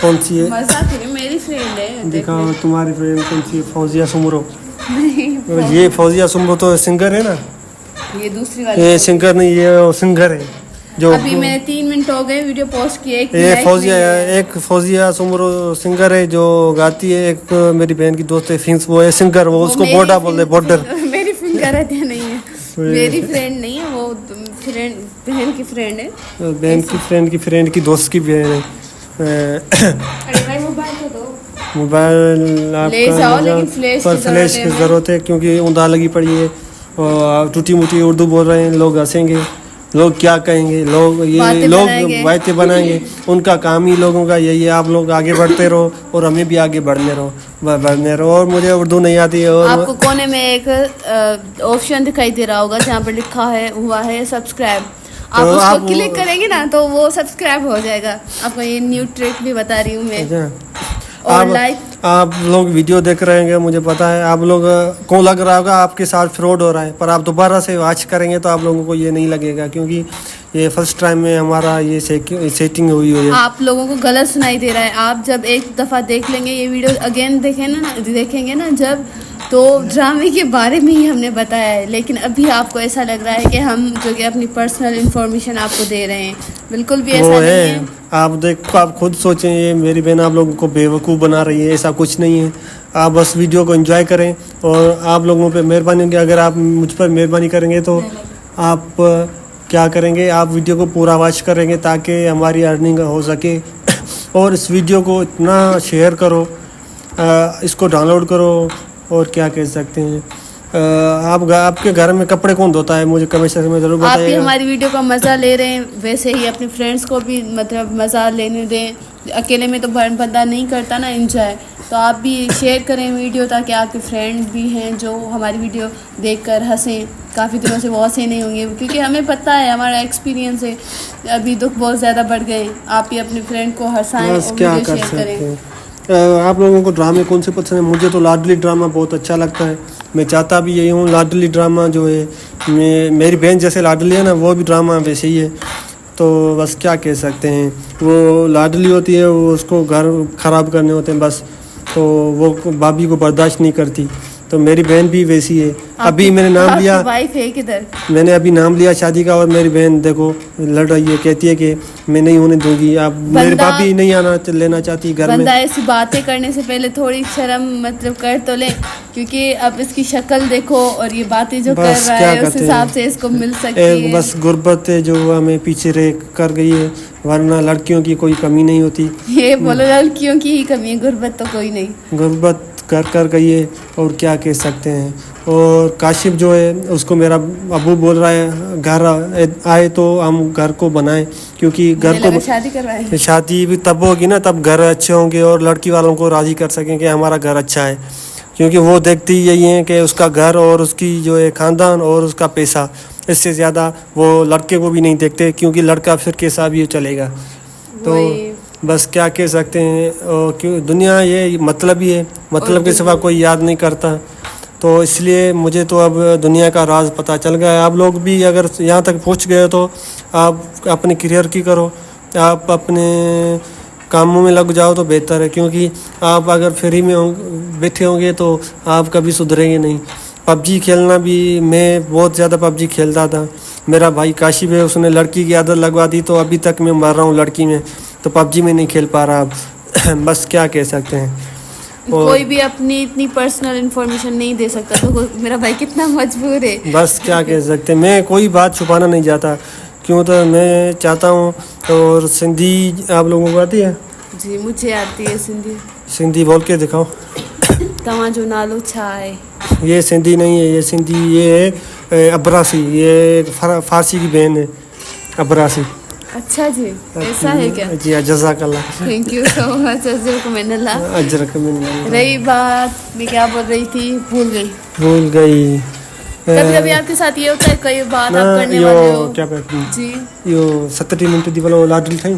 कौन सी है। मजाक है, मेरी फ्रेंड है। दिखाओ तुम्हारी फ्रेंड कौन सी है। फौजिया सुमरो। नहीं, ये फौजिया सुमरो तो सिंगर है ना, ये दूसरी वाली। ये सिंगर नहीं, ये सिंगर है जो अभी मैंने 3 मिनट हो गए वीडियो पोस्ट किए। एक फौजिया सुमरो सिंगर है जो गाती है। एक मेरी बहन की दोस्त है फिंस, वो है सिंगर, वो उसको बोडा बोल रहे, बॉर्डर। मेरी फिंगर नहीं है, मेरी फ्रेंड नहीं है वो, फ्रेंड बहन की फ्रेंड है। बहन की फ्रेंड की फ्रेंड की दोस्त की बहन है। अरे भाई मोबाइल को दो। मोबाइल ले जाओ, लेकिन फ्लैश की ज़रूरत है क्योंकि ऊँधा लगी पड़ी है और टूटी मुटी उर्दू बोल रहे हैं। लोग हंसेंगे, लोग क्या कहेंगे, लोग बातें बनाएंगे। उनका काम ही लोगों का यही है। आप लोग आगे बढ़ते रहो और हमें भी आगे बढ़ने रहो। और मुझे उर्दू नहीं आती है। और आपको कोने में एक ऑप्शन दिखाई दे रहा होगा जहाँ पर लिखा हुआ है सब्सक्राइब। आप उसको क्लिक करेंगे ना तो वो सब्सक्राइब हो जाएगा। आपको ये न्यू ट्रिक भी बता रही हूँ मैं। और آپ لوگ ویڈیو دیکھ رہے ہیں, مجھے پتا ہے آپ لوگ کو لگ رہا ہوگا آپ کے ساتھ فراڈ ہو رہا ہے, پر آپ دوبارہ سے واچ کریں گے تو آپ لوگوں کو یہ نہیں لگے گا, کیونکہ یہ فرسٹ ٹائم میں ہمارا یہ سیٹنگ ہوئی ہے. آپ لوگوں کو غلط سنائی دے رہا ہے. آپ جب ایک دفعہ دیکھ لیں گے یہ ویڈیو اگین دیکھیں گے نا جب, تو ڈرامے کے بارے میں ہی ہم نے بتایا ہے, لیکن ابھی آپ کو ایسا لگ رہا ہے کہ ہم جو کہ اپنی پرسنل انفارمیشن آپ کو دے رہے ہیں. بالکل بھی ایسا نہیں ہے. آپ خود سوچیں, یہ میری بہن آپ لوگوں کو بیوقوف بنا رہی ہے, ایسا کچھ نہیں ہے. آپ بس ویڈیو کو انجوائے کریں, اور آپ لوگوں پہ مہربانی کہ اگر آپ مجھ پر مہربانی کریں گے تو آپ کیا کریں گے, آپ ویڈیو کو پورا واچ کریں گے تاکہ ہماری ارننگ ہو سکے. اور اس ویڈیو کو اتنا شیئر کرو, اس کو ڈاؤن لوڈ کرو, اور کیا کہہ سکتے ہیں. آپ کے گھر میں کپڑے کون دھوتا ہے, مجھے کمنٹ سیکشن میں ضرور آپ بتائیے بھی گا. ہماری ویڈیو کا مزہ لے رہے ہیں, ویسے ہی اپنے فرینڈس کو بھی مطلب مزہ لینے دیں. اکیلے میں تو بندہ نہیں کرتا نا انجوائے, تو آپ بھی شیئر کریں ویڈیو تاکہ آپ کے فرینڈ بھی ہیں جو ہماری ویڈیو دیکھ کر ہنسیں. کافی دنوں سے وہ ہنسے نہیں ہوں گے, کیونکہ ہمیں پتہ ہے, ہمارا ایکسپیرینس ہے, ابھی دکھ بہت زیادہ بڑھ گئے. آپ بھی اپنے فرینڈ کو ہنسائیں اور ویڈیو شیئر کریں. آپ لوگوں کو ڈرامے کون سے پسند ہیں؟ مجھے تو لاڈلی ڈرامہ بہت اچھا لگتا ہے. میں چاہتا بھی یہی ہوں, لاڈلی ڈرامہ جو ہے, میری بہن جیسے لاڈلی ہے نا, وہ بھی ڈرامہ ویسے ہی ہے. تو بس کیا کہہ سکتے ہیں, وہ لاڈلی ہوتی ہے, وہ اس کو گھر خراب کرنے ہوتے ہیں بس, تو وہ بھابھی کو برداشت نہیں کرتی. تو میری بہن بھی ویسی ہے. ابھی میں نے نام لیا, وائف ہے کدھر, میں نے ابھی نام لیا شادی کا, اور میری بہن دیکھو لڑ رہی ہے, کہتی ہے کہ میں نہیں ہونے دوں گی. اب میری بھابھی نہیں لینا چاہتی گھر میں. بندہ ایسی باتیں کرنے سے پہلے تھوڑی شرم مطلب کر تو لے, کیونکہ اب اس کی شکل دیکھو اور یہ باتیں جو کر رہا ہے اس حساب سے اس کو مل سکتی ہے. بس غربت ہے جو ہمیں پیچھے رہ کر گئی ہے, ورنہ لڑکیوں کی کوئی کمی نہیں ہوتی. یہ بولو لڑکیوں کی ہی کمی ہے, غربت تو کوئی نہیں. غربت کر گئی ہے, اور کیا کہہ سکتے ہیں. اور کاشف جو ہے, اس کو میرا ابو بول رہا ہے گھر آئے تو ہم گھر کو بنائیں, کیونکہ گھر کو شادی کروائے. شادی بھی تب ہوگی نا, تب گھر اچھے ہوں گے, اور لڑکی والوں کو راضی کر سکیں کہ ہمارا گھر اچھا ہے. کیونکہ وہ دیکھتی یہی ہیں کہ اس کا گھر اور اس کی جو ہے خاندان اور اس کا پیسہ, اس سے زیادہ وہ لڑکے کو بھی نہیں دیکھتے, کیونکہ لڑکا پھر کیسا بھی چلے گا. تو بس کیا کہہ سکتے ہیں, دنیا یہ مطلب ہی ہے, مطلب کے سوا کوئی یاد نہیں کرتا. تو اس لیے مجھے تو اب دنیا کا راز پتہ چل گیا ہے. آپ لوگ بھی اگر یہاں تک پہنچ گئے تو آپ اپنے کیریئر کی کرو, آپ اپنے کاموں میں لگ جاؤ تو بہتر ہے, کیونکہ آپ اگر فری میں بیٹھے ہوں گے تو آپ کبھی سدھریں گے نہیں. پب جی کھیلنا بھی, میں بہت زیادہ پب جی کھیلتا تھا. میرا بھائی کاشف ہے, اس نے لڑکی کی عادت لگوا دی, تو ابھی تک میں مر رہا ہوں لڑکی میں, تو پب جی میں نہیں کھیل پا رہا اب. بس کیا کہہ سکتے ہیں. کوئی بھی اپنی اتنی پرسنل انفارمیشن نہیں دے سکتا, تو میرا بھائی کتنا مجبور ہے. بس کیا کہہ سکتے ہیں, میں کوئی بات چھپانا نہیں چاہتا, کیوں تو میں چاہتا ہوں. اور سندھی آپ لوگوں کو آتی ہے؟ جی مجھے آتی ہے سندھی. سندھی بول کے دکھاؤ. تواں جو نالو چھا ہے. یہ سندھی نہیں ہے, یہ سندھی یہ ہے ابراسی, یہ فارسی کی بہن ہے ابراسی. اچھا جی, ایسا ہے کیا؟ جی جزاک اللہ. تھینک یو سو مچ, اجرکم اللہ. اجرکم اللہ. رہی بات, میں کیا بول رہی تھی, بھول گئی. کبھی کبھی آپ کے ساتھ یہ ہوتا ہے, کئی بات آپ کرنے والے ہو. کیا کہتے ہیں جی, یہ 70 منٹ دی والا لاڈلی تھا,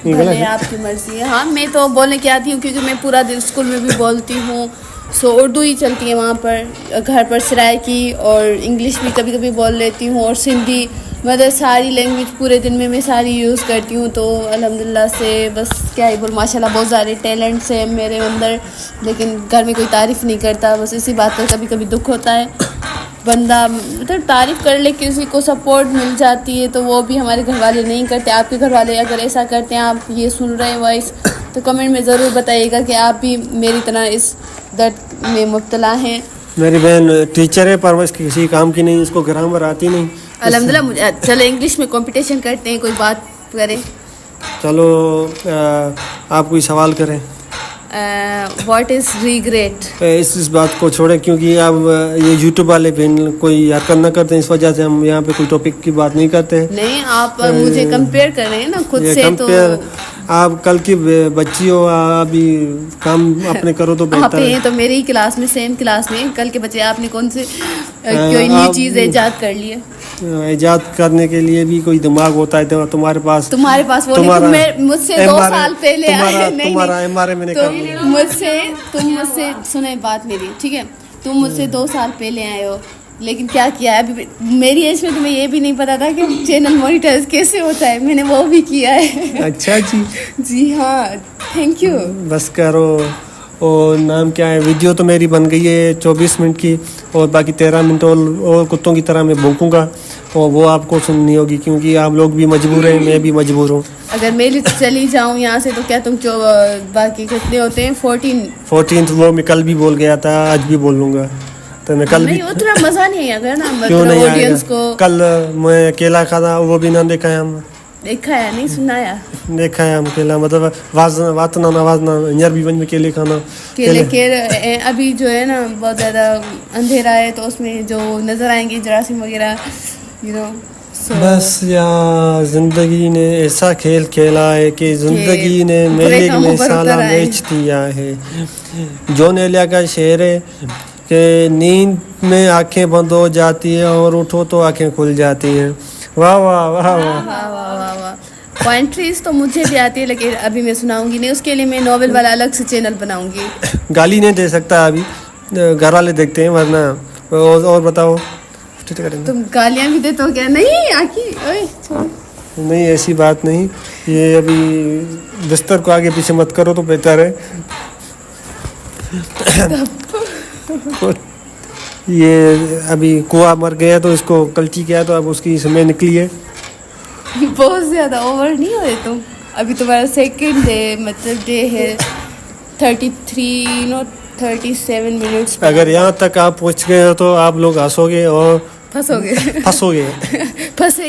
بھلے آپ کی مرضی ہے. ہاں میں تو بولنے کی آتی ہوں, کیونکہ میں پورا دن اسکول میں بھی بولتی ہوں, سو اردو ہی چلتی ہے وہاں پر. گھر پر سرائکی اور انگلش بھی کبھی کبھی بول لیتی ہوں, اور سندھی, مطلب ساری لینگویج پورے دن میں ساری یوز کرتی ہوں. تو الحمدللہ سے بس کیا ہی بول, ماشاء اللہ بہت سارے ٹیلنٹس ہیں میرے اندر, لیکن گھر میں کوئی تعریف نہیں کرتا. بس اسی بات کا کبھی کبھی دکھ ہوتا ہے. بندہ مطلب تعریف کر لے, کسی کو سپورٹ مل جاتی ہے, تو وہ بھی ہمارے گھر والے نہیں کرتے. آپ کے گھر والے اگر ایسا کرتے ہیں, آپ یہ سن رہے ہیں وائس, تو کمنٹ میں ضرور بتائیے گا کہ آپ بھی میری طرح اس درد میں مبتلا ہیں. میری بہن ٹیچر ہے, پر وہ اس کی کسی کام کی نہیں, اس کو گرامر آتی نہیں. الحمدللہ. مجھے چلو انگلش میں کمپٹیشن کرتے ہیں, کوئی بات کریں. چلو آپ کوئی سوال کریں. What is regret. اس بات کو چھوڑیں, کیونکہ اب یہ یوٹیوب والے بہن کوئی حرکت نہ کرتے ہیں, اس وجہ سے ہم یہاں پہ کوئی ٹاپک کی بات نہیں کرتے. نہیں, آپ مجھے کمپیئر کر رہے ہیں نا خود سے. تو آپ کل کی بچی ہو, ابھی کام اپنے کرو تو بہتر ہے. آپ تو میری ہی کلاس میں, سیم کلاس میں, کل کے بچے, آپ نے کون سے کوئی نئی چیز ایجاد کر لی ہے. ایجاد کرنے کے لیے بھی کوئی دماغ ہوتا ہے تمہارے پاس وہ نہیں مجھ سے 2 سال پہلے آئے تمہارا MRI میں نے کر لیا. تم مجھ سے سنیں بات میری, ٹھیک ہے, تم مجھ سے 2 سال پہلے آئے ہو, لیکن کیا کیا ہے ابھی میری ایج میں تمہیں یہ بھی نہیں پتا تھا کہ چینل مانیٹائز کیسے ہوتا ہے, میں نے وہ بھی کیا ہے. اچھا جی, جی ہاں, تھینک یو. بس کرو. اور نام کیا ہے, ویڈیو تو میری بن گئی ہے 24 منٹ کی, اور باقی 13 منٹ اور کتوں کی طرح میں بھونکوں گا, اور وہ آپ کو سننی ہوگی کیونکہ آپ لوگ بھی مجبور ہیں, میں بھی مجبور ہوں. اگر میں چلی جاؤں یہاں سے تو کیا تم باقی کتنے ہوتے ہیں 14 وہ میں کل بھی بول گیا تھا, آج بھی بول لوں گا. تو میں کل بھی اتنا مزہ نہیں آئے گا نا, کیوں مطلب نہیں آڈینس آئے کو. گا, کل میں اکیلا کھانا وہ بھی نہ دیکھا ہے, ہم دیکھا ہے نہیں سنایا, دیکھا ہے ہم اکیلا, مطلب واتنا نوازنا نیر بھی بن میں اکیلے کھانا. ابھی جو ہے نا بہت زیادہ اندھیرا ہے تو اس میں جو نظر آئیں گے جراثیم وغیرہ, بس یار زندگی نے ایسا کھیل کھیلا ہے کہ زندگی نے میلے میں سالہ بیچ دیا ہے. جون ایلیا کا شعر ہے کہ نیند میں آنکھیں بند ہو جاتی ہے اور اٹھو تو آنکھیں کھل جاتی ہیں. واہ واہ واہ واہ واہ واہ. پوائنٹریز تو مجھے بھی آتی ہے لیکن ابھی میں سناؤں گی نہیں, اس کے لیے میں ناول والا الگ سے چینل بناؤں گی. گالی نہیں دے سکتا ابھی, گھر والے دیکھتے ہیں, ورنہ اور بتاؤ. تم گالیاں بھی دیتے ہو کیا؟ نہیں ایسی بات نہیں, یہ ابھی بستر کو آگے پیچھے مت کرو تو بہتر ہے. یہ ابھی کنواں مر گیا تو اس کو کلچی کیا تو اب اس کی سمے نکلی ہے. بہت زیادہ اوور نہیں ہوئے تم, ابھی تمہارا 2nd ڈے مطلب ڈے ہے 37 منٹس. اگر یہاں تک آپ پہنچ گئے ہو تو آپ لوگ ہنسو گے اور پھنسیں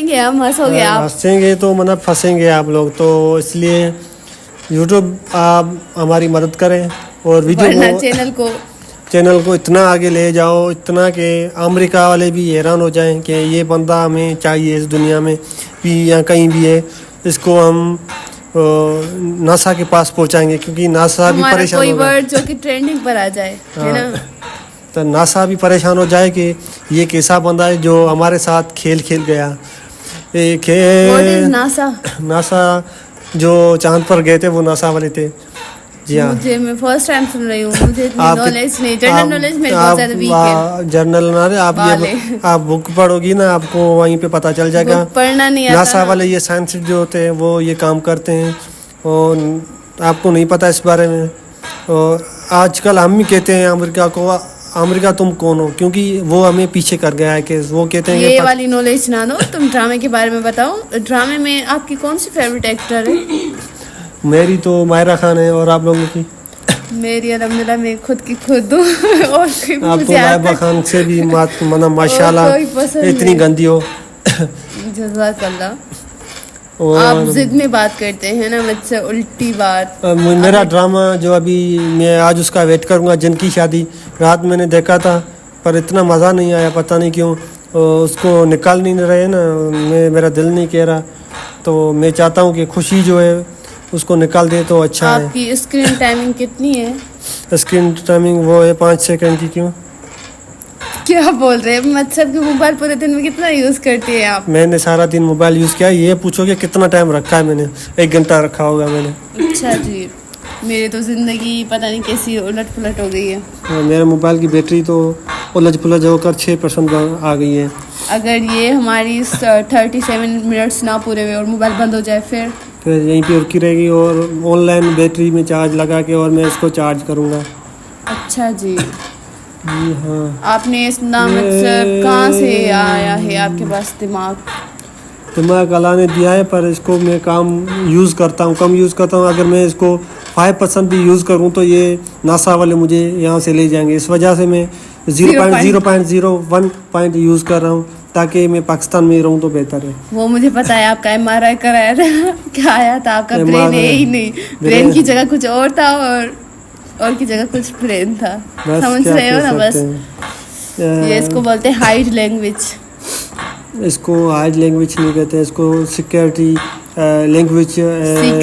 گے ہم, ہنسیں گے تو مطلب پھنسیں گے آپ لوگ. تو اس لیے یوٹیوب آپ ہماری مدد کریں اور ویڈیو چینل کو اتنا آگے لے جاؤ, اتنا کہ امریکہ والے بھی حیران ہو جائیں کہ یہ بندہ ہمیں چاہیے اس دنیا میں بھی یا کہیں بھی ہے, اس کو ہم ناسا کے پاس پہنچائیں گے کیونکہ ناسا بھی پریشان ہوگا. جو کہ ٹرینڈنگ پر آ جائے ہے نا, تو ناسا بھی پریشان ہو جائے کہ یہ کیسا بندہ ہے جو ہمارے ساتھ کھیل گیا. ناسا جو چاند پر گئے تھے وہ ناسا والے تھے. جی ہاں, میں فرسٹ ٹائم سن رہی ہوں, مجھے نالج نہیں, جنرل نالج میری بہت زیادہ ویک ہے. جنرل نالج آپ بک پڑھو گی نا, آپ کو وہیں پہ پتہ چل جائے گا. پڑھنا نہیں آتا. ناسا والے یہ سائنٹسٹ جو ہوتے ہیں وہ یہ کام کرتے ہیں اور آپ کو نہیں پتہ اس بارے میں. اور آج کل ہم بھی کہتے ہیں امریکہ کو, امریکہ تم کون ہو, کیونکہ وہ ہمیں پیچھے کر گیا ہے کہ وہ کہتے ہیں یہ والی نالج نہ دو. تم ڈرامے کے بارے میں بتاؤ, ڈرامے میں آپ کی کون سی فیوریٹ ایکٹر ہے؟ میری تو مائرہ خان ہے, اور آپ لوگوں کی؟ میری الحمدللہ میں خود کی خود ہوں. اور آپ تو لائبہ خان سے بھی ماشاء اللہ اتنی گندی ہو. جزاک اللہ. آپ ضد میں بات کرتے ہیں نا مجھ سے الٹی بات. میرا ڈرامہ جو ابھی میں آج اس کا ویٹ کروں گا, جن کی شادی, رات میں نے دیکھا تھا پر اتنا مزہ نہیں آیا, پتہ نہیں کیوں. اس کو نکال نہیں رہے نا, میرا دل نہیں کہہ رہا, تو میں چاہتا ہوں کہ خوشی جو ہے اس کو نکال دے تو اچھا ہے. آپ کی اسکرین ٹائمنگ کتنی ہے؟ اسکرین ٹائمنگ وہ ہے 5 سیکنڈ کی. کیوں کیا بول رہے ہیں؟ مطلب کہ موبائل پورے دن میں کتنا یوز کرتے ہیں آپ؟ میں نے سارا دن موبائل یوز کیا. یہ پوچھو کہ کتنا ٹائم رکھا ہے میں نے, 1 گھنٹہ رکھا ہوگا میں نے. اچھا جی, میری تو زندگی پتہ نہیں کیسی الٹ پلٹ ہو گئی ہے. میرے موبائل کی بیٹری تو الجھ پلجھ ہو کر 6% آ گئی ہے. اگر یہ ہماری 37 منٹس نہ پورے ہوئے اور موبائل بند ہو جائے پھر یہیں پہ رکی رہے گی, اور آن لائن بیٹری میں چارج لگا کے اور میں اس کو چارج کروں گا. اچھا جی. جی ہاں. آپ نے اس نام کہاں سے آیا ہے آپ کے پاس دماغ اللہ نے دیا ہے, پر اس کو میں کم یوز کرتا ہوں. اگر میں اس کو 5% بھی یوز کروں تو یہ ناسا والے مجھے یہاں سے لے جائیں گے. اس وجہ سے میں 0.01 پوائنٹ یوز کر رہا ہوں تاکہ میں پاکستان میں رہوں تو بہتر ہے. وہ مجھے پتا ہے, آپ کا MRI کرایا تھا, کیا آیا تھا آپ کا برین ہے ہی نہیں, برین کی جگہ کچھ اور تھا اور کی جگہ کچھ برین تھا. سمجھ رہے ہو نا, بس یہ اس کو بولتے ہیں ہائڈ لینگویج. اس کو ہائڈ لینگویج نہیں کہتے, اس کو security language,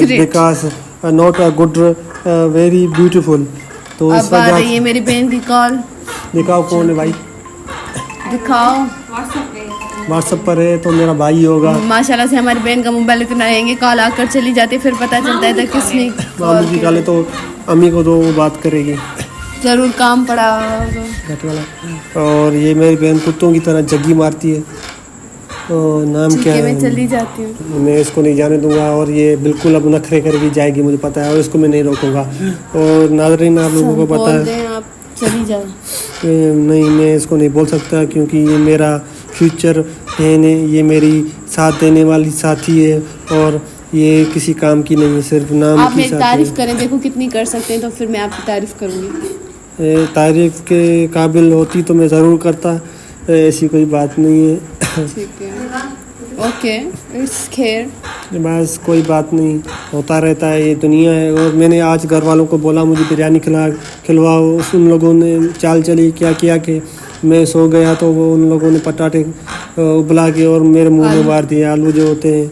because not a good very beautiful. تو اب آ رہی ہے میری بہن کی کال. دکھاؤ کون ہے بھائی, دکھاؤ. व्हाट्सएप पर है तो मेरा भाई होगा। माशाल्लाह से हमारी बहन का मोबाइल इतना आएंगे, कॉल आकर चली जाती, फिर पता चलता है था किसने मामू की गाले तो अम्मी को तो वो बात करेगी, जरूर काम पड़ा होगा। घट वाला। और ये मेरी बहन कुत्तों की तरह जग्गी मारती है, और नाम क्या है, मैं चली जाती हूँ, मैं इसको नहीं जाने दूंगा। और ये बिल्कुल अब नखरे करके जाएगी, मुझे पता है, और इसको मैं नहीं रोकूंगा। और नाज़रीन आप लोगों को पता है, आप चली जाओ। नहीं मैं इसको नहीं बोल सकता, क्योंकि ये मेरा फ्यूचर बहन है, ये मेरी साथ देने वाली साथी है, और ये किसी काम की नहीं है, सिर्फ नाम आप की मेरी साथी तारीफ है। करें, देखो कितनी कर सकते हैं, तो फिर मैं आपकी तारीफ करूँगी। तारीफ के काबिल होती तो मैं ज़रूर करता, ऐसी कोई बात नहीं है। ठीक है, ओके, इट्स खैर, बस कोई बात नहीं, होता रहता है, ये दुनिया है। और मैंने आज घर वालों को बोला मुझे बिरयानी खिलवाओ, उन लोगों ने चाल चली क्या किया कि मैं सो गया तो वो उन लोगों ने पटाटे उबला के और मेरे मुंह में मार दिए, आलू जो होते हैं।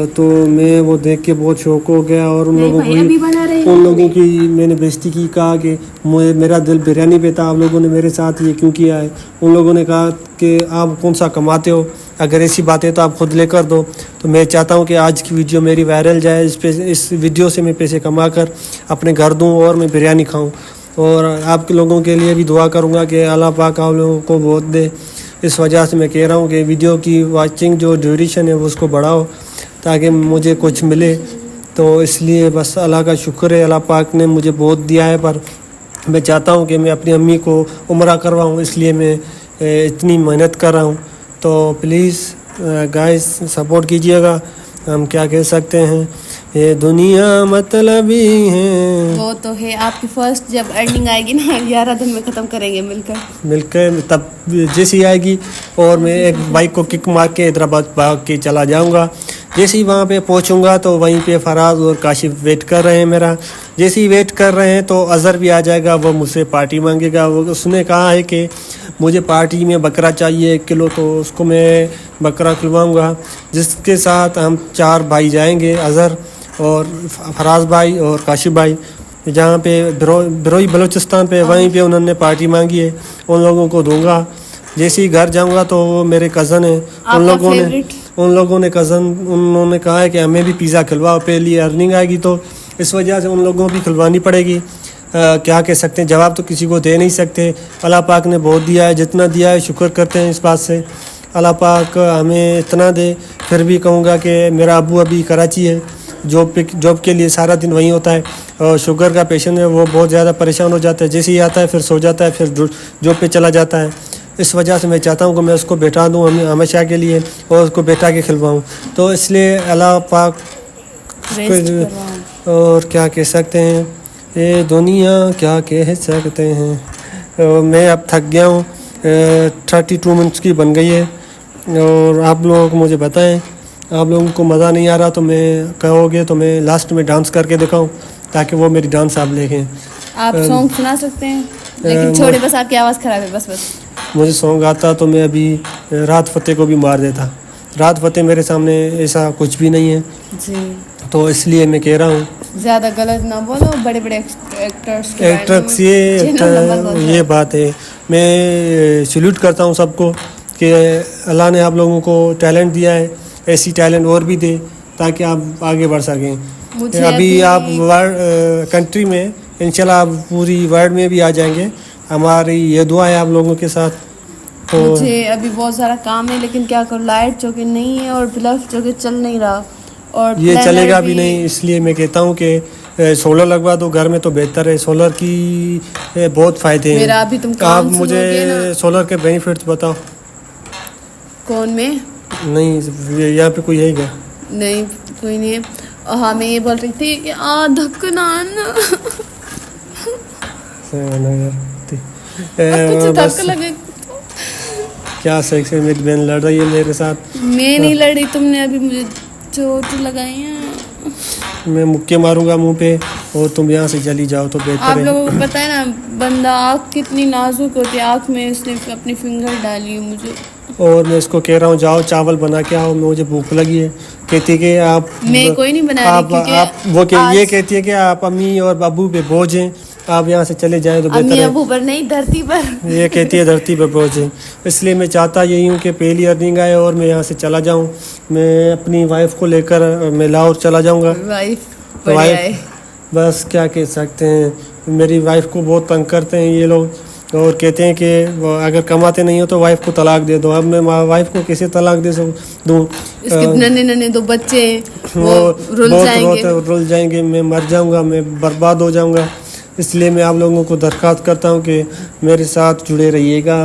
तो मैं वो देख के बहुत शौक हो गया, और उन लोगों की मैंने बेइज्जती की, कहा कि मेरा दिल बिरयानी पे था, आप लोगों ने मेरे साथ ये क्यों किया है। उन लोगों ने कहा कि आप कौन सा कमाते हो, अगर ऐसी बातें तो आप खुद लेकर दो। तो मैं चाहता हूँ कि आज की वीडियो मेरी वायरल जाए, इस वीडियो से मैं पैसे कमा कर अपने घर दूँ और मैं बिरयानी खाऊँ। और आप लोगों के लिए भी दुआ करूँगा कि अल्लाह पाक आप लोगों को बहुत दे। इस वजह से मैं कह रहा हूँ कि वीडियो की वाचिंग जो ड्यूरेशन है वो उसको बढ़ाओ, ताकि मुझे कुछ मिले। तो इसलिए बस अल्लाह का शुक्र है, अल्लाह पाक ने मुझे बहुत दिया है, पर मैं चाहता हूँ कि मैं अपनी अम्मी को उम्रा करवाऊँ, इसलिए मैं इतनी मेहनत कर रहा हूँ। तो प्लीज़ गाइस सपोर्ट कीजिएगा। हम क्या कह सकते हैं, ये दुनिया मतलबी है। वो तो है, आपकी फर्स्ट जब अर्निंग आएगी ना 11 दिन में ख़त्म करेंगे मिलकर, तब जैसी आएगी, और मैं एक बाइक को किक मार के हैदराबाद भाग के चला जाऊंगा। जैसे ही वहाँ पे पहुँचूंगा तो वहीं पे फराज और काशिफ वेट कर रहे हैं मेरा। जैसे ही वेट कर रहे हैं तो अज़हर भी आ जाएगा, वो मुझसे पार्टी मांगेगा। वो उसने कहा है कि मुझे पार्टी में बकरा चाहिए 1 किलो, तो उसको मैं बकरा खिलवाऊँगा। जिसके साथ हम 4 भाई जाएंगे, अज़हर और फराज भाई और काशिफ भाई, जहाँ पे बिरोई बलूचिस्तान पे, वहीं पे उन्होंने पार्टी मांगी है, उन लोगों को दूंगा। जैसे ही घर जाऊंगा तो वो मेरे कज़न है, उन्होंने कहा है कि हमें भी पिज़्ज़ा खिलवाओ, पहली अर्निंग आएगी तो इस वजह से उन लोगों को भी खिलवानी पड़ेगी। क्या कह सकते हैं, जवाब तो किसी को दे नहीं सकते। अल्लाह पाक ने बहुत दिया है, जितना दिया है शुक्र करते हैं इस बात से। अल्लाह पाक हमें इतना दे। फिर भी कहूँगा कि मेरा अबू अभी कराची है, जॉब के लिए सारा दिन वहीं होता है, और शुगर का पेशेंट है, वो बहुत ज़्यादा परेशान हो जाता है। जैसे ही आता है फिर सो जाता है, फिर जॉब पे चला जाता है। इस वजह से मैं चाहता हूँ कि मैं उसको बैठा दूँ हमेशा के लिए, और उसको बैठा के खिलवाऊँ। तो इसलिए अल्लाह पाक, और क्या कह सकते हैं, ये दुनिया क्या कह सकते हैं। मैं अब थक गया हूँ, 32 मिनट्स की बन गई है। और आप लोग मुझे बताएं, आप लोगों को मज़ा नहीं आ रहा तो मैं कहोगे तो मैं लास्ट में डांस करके दिखाऊं, ताकि वो मेरी डांस आप देखें। आप सॉन्ग सुना सकते हैं, लेकिन छोड़े, बस आपकी आवाज़ ख़राब है, बस। मुझे सॉन्ग आता तो मैं अभी राहत फ़तेह को भी मार देता। राहत फ़तेह मेरे सामने ऐसा कुछ भी नहीं है जी, तो इसलिए मैं कह रहा हूँ ज़्यादा गलत ना बोलो। बड़े एक्टर्स ये बात है। मैं सल्यूट करता हूँ सबको कि अल्लाह ने आप लोगों को टैलेंट दिया है, ऐसी टैलेंट और भी दे ताकि आप आगे बढ़ सकें। अभी आप कंट्री में इंशाल्लाह आप पूरी वर्ल्ड में भी आ जाएंगे, हमारी ये दुआ है आप लोगों के साथ। तो मुझे अभी बहुत सारा काम है, लेकिन क्या करूँ, लाइट जो कि नहीं है और बल्ब जो कि चल नहीं रहा, और ये चलेगा भी नहीं। इसलिए मैं कहता हूँ कि सोलर लगवा दो घर में तो बेहतर है। सोलर की बहुत फ़ायदे हैं। मेरा अभी तुम आप मुझे सोलर के बेनिफिट्स बताओ। कौन में? नहीं, यहाँ पे कोई है क्या? नहीं, कोई नहीं है। हाँ, मैं ये बोल रही थी कि धक्कनान धक्का लगे। क्या सेक्स है, मेरी बहन लड़ रही है मेरे साथ। मैं नहीं लड़ी, तुमने अभी मुझे चोट लगाई है। मैं मुक्के मारूंगा मुंह पे और तुम यहाँ से चली जाओ तो बेहतर है। आप लोगों को पता है ना, बंदा आँख कितनी नाजुक होती है, आँख में इसने अपनी फिंगर डाली है मुझे। और मैं इसको कह रहा हूँ जाओ चावल बना के आओ, मुझे भूख लगी है। कहती है कि आप, मैं कोई नहीं बना रही, आप वो ये कहती है कि आप अम्मी और बाबू पे बोझ हैं, آپ یہاں سے چلے جائیں تو امی بہتر ابو پر نہیں دھرتی پر ہے. یہ کہتی ہے دھرتی پہ پہنچے. اس لیے میں چاہتا یہی ہوں کہ پہلی ارننگ آئے اور میں یہاں سے چلا جاؤں. میں اپنی وائف کو لے کر میں لاہور چلا جاؤں گا. وائف بڑھیا ہے. بس کیا کہہ سکتے ہیں, میری وائف کو بہت تنگ کرتے ہیں یہ لوگ, اور کہتے ہیں کہ اگر کماتے نہیں ہو تو وائف کو طلاق دے دو. اب میں وائف کو کیسے طلاق دوں؟ اس کے ننے ننے دو بچے ہیں, وہ بہت رل جائیں گے, میں مر جاؤں گا, میں برباد ہو جاؤں گا. اس لیے میں آپ لوگوں کو درخواست کرتا ہوں کہ میرے ساتھ جڑے رہیے گا.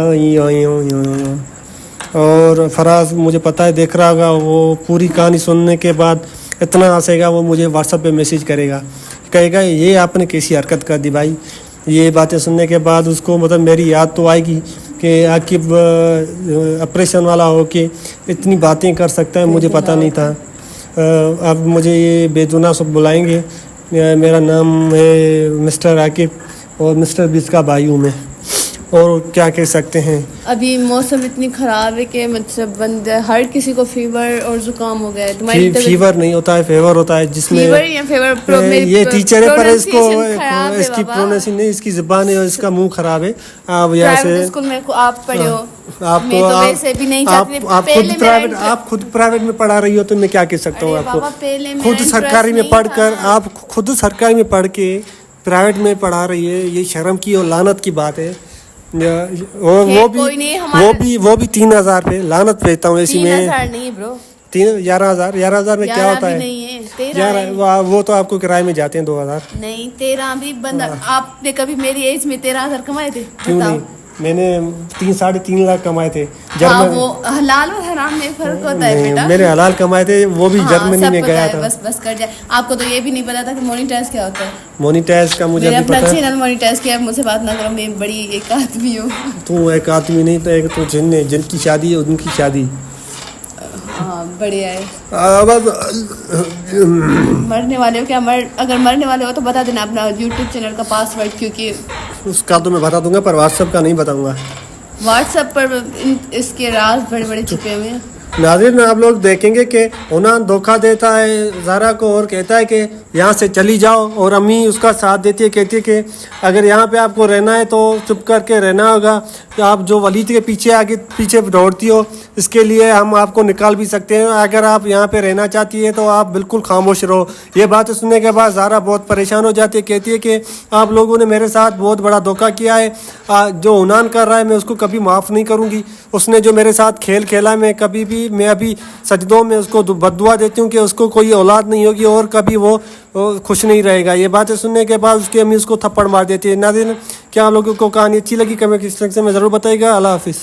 اور فراز مجھے پتہ ہے دیکھ رہا ہوگا, وہ پوری کہانی سننے کے بعد اتنا ہنسے گا, وہ مجھے واٹس ایپ پہ میسیج کرے گا, کہے گا یہ آپ نے کیسی حرکت کر دی بھائی. یہ باتیں سننے کے بعد اس کو مطلب میری یاد تو آئے گی کہ عاقب آپریشن والا ہو کے اتنی باتیں کر سکتا ہے, مجھے پتہ نہیں تھا. اب مجھے یہ بے گناہ سب بلائیں گے. میرا نام ہے مسٹر عاقب اور مسٹر بیس کا بھائی ہوں میں, اور کیا کہہ سکتے ہیں. ابھی موسم اتنی خراب ہے کہ مطلب بندہ ہر کسی کو فیور اور زکام ہو گیا ہے. تمہاری فیور نہیں ہوتا ہے, فیور ہوتا ہے, جس میں یہ ٹیچر ہے پر اس کو اس کی پروننسیشن نہیں, اس کی زبان ہے اور اس کا منہ خراب ہے. آپ یہاں سے اسکول میں آپ پڑھے ہو, آپ خود پرائیویٹ میں پڑھا رہی ہو تو میں کیا کہہ سکتا ہوں. آپ کو خود سرکاری میں پڑھ کر, آپ خود سرکاری میں پڑھ کے پرائیویٹ میں پڑھا رہی ہے, یہ شرم کی اور لعنت کی بات ہے. وہ بھی 3,000 پہ لعنت بھیجتا ہوں. ایسی میں 11,000 میں کیا ہوتا ہے, وہ تو آپ کو کرائے میں جاتے ہیں 2,000. نہیں 13 بھی بندہ. آپ نے کبھی میری ایج میں 13,000 کمائے تھے؟ کیوں نہیں, میں نے 3.5 لاکھ کمائے تھے. وہ حلال اور حرام میں فرق ہوتا ہے بیٹا. میرے حلال کمائے تھے, وہ بھی جرمنی میں گیا تھا. بس کر جائے. آپ کو تو یہ بھی نہیں پتا تھا کہ مونیٹائز کیا ہوتا ہے. مونیٹائز کا مجھے بھی پتا ہے. اپنا چینل مونیٹائز کیا, مجھ سے بات نہ کرو, میں بڑی ایک آدمی ہوں. تو ایک آدمی نہیں تو ایک تو جن کی شادی ہے ان کی شادی. ہاں بڑھیا ہے. مرنے والے ہو کیا؟ اگر مرنے والے ہو تو بتا دینا اپنا یوٹیوب چینل کا پاسورڈ, کیونکہ اس کا تو میں بتا دوں گا پر واٹس ایپ کا نہیں بتاؤں گا. واٹس ایپ پر اس کے راز بڑے بڑے چھپے ہوئے ہیں. ناظرین آپ لوگ دیکھیں گے کہ عنوان دھوکہ دیتا ہے زہرا کو اور کہتا ہے کہ یہاں سے چلی جاؤ, اور امی اس کا ساتھ دیتی ہے, کہتی ہے کہ اگر یہاں پہ آپ کو رہنا ہے تو چپ کر کے رہنا ہوگا. آپ جو ولید کے پیچھے آگے پیچھے دوڑتی ہو, اس کے لیے ہم آپ کو نکال بھی سکتے ہیں. اگر آپ یہاں پہ رہنا چاہتی ہے تو آپ بالکل خاموش رہو. یہ باتیں سننے کے بعد زہرا بہت پریشان ہو جاتی ہے, کہتی ہے کہ آپ لوگوں نے میرے ساتھ بہت بڑا دھوکہ کیا ہے. جو عنوان کر رہا ہے میں اس کو کبھی معاف نہیں کروں گی. اس نے جو میرے ساتھ کھیل کھیلا میں کبھی بھی, میں ابھی سجدوں میں اس کو بد دعا دیتی ہوں کہ اس کو کوئی اولاد نہیں ہوگی اور کبھی وہ خوش نہیں رہے گا. یہ باتیں سننے کے بعد اس کی امی اس کو تھپڑ مار دیتی ہے. ناظرین کیا آپ لوگوں کو کہانی اچھی لگی کمنٹ سیکشن میں ضرور بتائیے گا. اللہ حافظ.